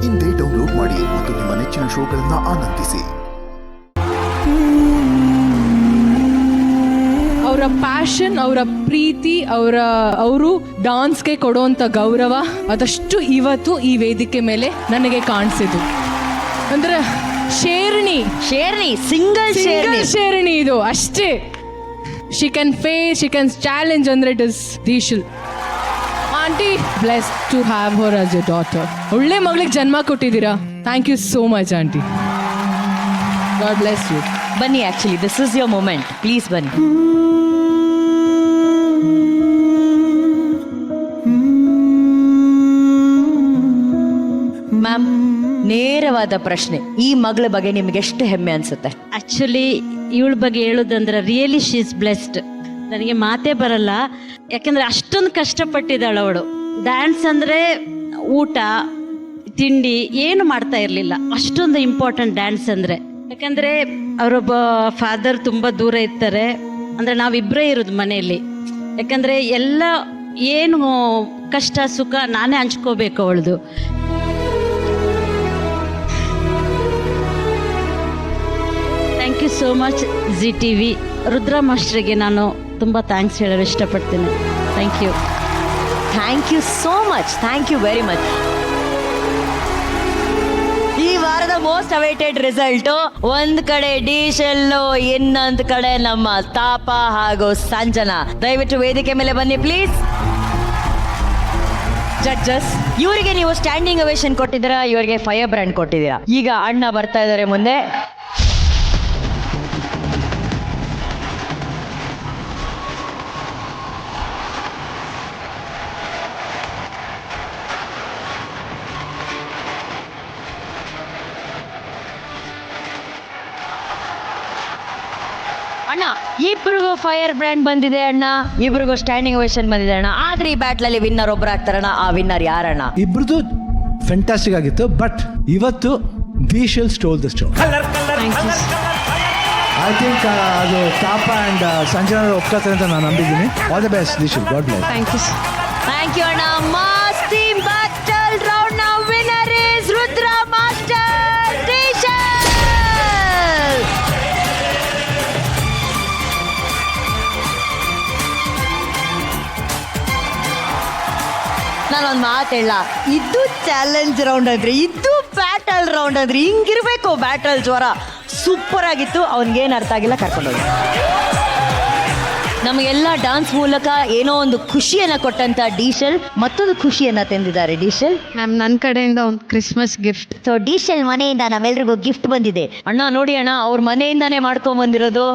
ಇಂದೇ ಡೌನ್ಲೋಡ್ ಮಾಡಿ ಮತ್ತು ನಿಮ್ಮ ನೆಚ್ಚಿನ ಶೋಗಳನ್ನು ಆನಂದಿಸಿ. ಅವರ ಪ್ಯಾಷನ್, ಅವರ ಪ್ರೀತಿ, ಅವರು ಡಾನ್ಸ್ಗೆ ಕೊಡುವಂಥ ಗೌರವ ಅದಷ್ಟು ಇವತ್ತು ಈ ವೇದಿಕೆ ಮೇಲೆ ನನಗೆ ಕಾಣಿಸಿತು. ಅಂದ್ರೆ ಸಿಂಗಲ್ ಶೇರಣಿ ಇದು ಅಷ್ಟೇ. She can face, she can challenge ಅಂದ್ರೆ it is Dishal. Aunty blessed to have her as a daughter. ಒಳ್ಳೆ ಮಗಳಿಗೆ ಜನ್ಮ ಕೊಟ್ಟಿದ್ದೀರಾ. Thank you so much aunty. God bless you. ಬನ್ನಿ, actually this is your moment. Please ಬನ್ನಿ. ಮ್ಯಾಮ್, ನೇರವಾದ ಪ್ರಶ್ನೆ. ಈ ಮಗಳ ಬಗ್ಗೆ ನಿಮ್ಗೆ ಎಷ್ಟು ಹೆಮ್ಮೆ ಅನ್ಸುತ್ತೆ? ಆಕ್ಚುಲಿ ಇವಳ ಬಗ್ಗೆ ಹೇಳೋದಂದ್ರೆ ರಿಯಲಿ ಶಿ ಇಸ್ ಬ್ಲೆಸ್ಡ್. ನನಗೆ ಮಾತೇ ಬರಲ್ಲ, ಯಾಕಂದ್ರೆ ಅಷ್ಟೊಂದು ಕಷ್ಟಪಟ್ಟಿದ್ದಾಳು ಅವಳು. ಡ್ಯಾನ್ಸ್ ಅಂದ್ರೆ ಊಟ ತಿಂಡಿ ಏನು ಮಾಡ್ತಾ ಇರಲಿಲ್ಲ, ಅಷ್ಟೊಂದು ಇಂಪಾರ್ಟೆಂಟ್ ಡ್ಯಾನ್ಸ್ ಅಂದ್ರೆ. ಯಾಕಂದ್ರೆ ಅವರೊಬ್ಬ ಫಾದರ್ ತುಂಬಾ ದೂರ ಇರ್ತಾರೆ, ಅಂದ್ರೆ ನಾವಿಬ್ಬರೇ ಇರೋದು ಮನೆಯಲ್ಲಿ. ಯಾಕಂದ್ರೆ ಎಲ್ಲ ಏನು ಕಷ್ಟ ಸುಖ ನಾನೇ ಹಂಚ್ಕೋಬೇಕು ಅವಳದು. Thank you so much Zee T V. Rudra ಮಾಸ್ಟರ್ಗೆ ನಾನು ತುಂಬ ಥ್ಯಾಂಕ್ಸ್ ಹೇಳಲು ಇಷ್ಟಪಡ್ತೀನಿ. Thank you so much. Thank you very much. ಈ ವಾರದ ಮೋಸ್ಟ್ ಅವೈಟೆಡ್ ರಿಸಲ್ಟ್, ಒಂದ್ ಕಡೆ ಡಿಶೆಲ್ಲು, ಇನ್ನೊಂದು ಕಡೆ ನಮ್ಮ ತಾಪ ಹಾಗೂ ಸಂಜನಾ. ದಯವಿಟ್ಟು ವೇದಿಕೆ ಮೇಲೆ ಬನ್ನಿ ಪ್ಲೀಸ್. ಜಡ್ಜಸ್, ಇವರಿಗೆ ನೀವು ಸ್ಟ್ಯಾಂಡಿಂಗ್ ಅವೇಶನ್ ಕೊಟ್ಟಿದ್ದೀರಾ, ಇವರಿಗೆ ಫೈರ್ ಬ್ರ್ಯಾಂಡ್ ಕೊಟ್ಟಿದ್ದೀರಾ. ಈಗ ಅಣ್ಣ ಬರ್ತಾ ಇದ್ದಾರೆ ಮುಂದೆ. ಅಣ್ಣ, ಇಬ್ರಿಗೂ ಫೈರ್ ಬ್ರ್ಯಾಂಡ್ ಬಂದಿದೆ ಅಣ್ಣ, ಇಬ್ರಿಗೂ ಸ್ಟ್ಯಾಂಡಿಂಗ್ ಓವೇಷನ್ ಬಂದಿದೆ ಅಣ್ಣ. ಆದ್ರೆ ಈ ಬ್ಯಾಟ್ಲ್ ಅಲ್ಲಿ ವಿನ್ನರ್ ಒಬ್ರು ಆಗ್ತಾರಣ್ಣ. ಆ ವಿನ್ನರ್ ಯಾರಣ್ಣ? ಇಬ್ರದ್ದು ಫ್ಯಾಂಟಾಸ್ಟಿಕ್ ಆಗಿತ್ತು, ಬಟ್ ಇವತ್ತು Dishal stole the show. I think ಅದು ತಾಪ ಅಂಡ್ ಸಂಜನಾ ಒಪ್ಕೋತಾರೆ ಅಂತ ನಾನು ನಂಬಿದ್ದೀನಿ. All the best Dishal, god bless. Thank you ಅಣ್ಣ. Mass team battle round now winner is Rudra master Dishal. ನಾನೊಂದು ಮಾತು ಹೇಳ, ಇದು ಚಾಲೆಂಜ್ ರೌಂಡ್ ಅಂದ್ರೆ, ಇದು ಬ್ಯಾಟಲ್ ರೌಂಡ್ ಅಂದ್ರೆ ಹಿಂಗಿರ್ಬೇಕು. ಬ್ಯಾಟಲ್ ಜ್ವರ ಸೂಪರ್ ಆಗಿತ್ತು. ಅವನಿಗೇನು ಅರ್ಥ ಆಗಿಲ್ಲ, ಕರ್ಕೊಂಡೋಗಿ. ನಮಗೆಲ್ಲ ಡಾನ್ಸ್ ಮೂಲಕ ಏನೋ ಒಂದು ಖುಷಿಯನ್ನ ಕೊಟ್ಟಂತ ಡಿಶೆಲ್ ಮತ್ತೊಂದು ಖುಷಿಯನ್ನ ತಂದಿದ್ದಾರೆ. ಡಿಶೆಲ್ ಮ್ಯಾಮ್, ನನ್ನ ಕಡೆಯಿಂದ ಒಂದು ಕ್ರಿಸ್ಮಸ್ ಗಿಫ್ಟ್. ಸೊ ಡಿಶೆಲ್ ಮನೆಯಿಂದ ನಾವೆಲ್ರಿಗೂ ಗಿಫ್ಟ್ ಬಂದಿದೆ. ಅಣ್ಣ ನೋಡಿ ಅಣ್ಣ, ಅವ್ರ ಮನೆಯಿಂದಾನೇ ಮಾಡ್ಕೊಂಡ್ ಬಂದಿರೋದು.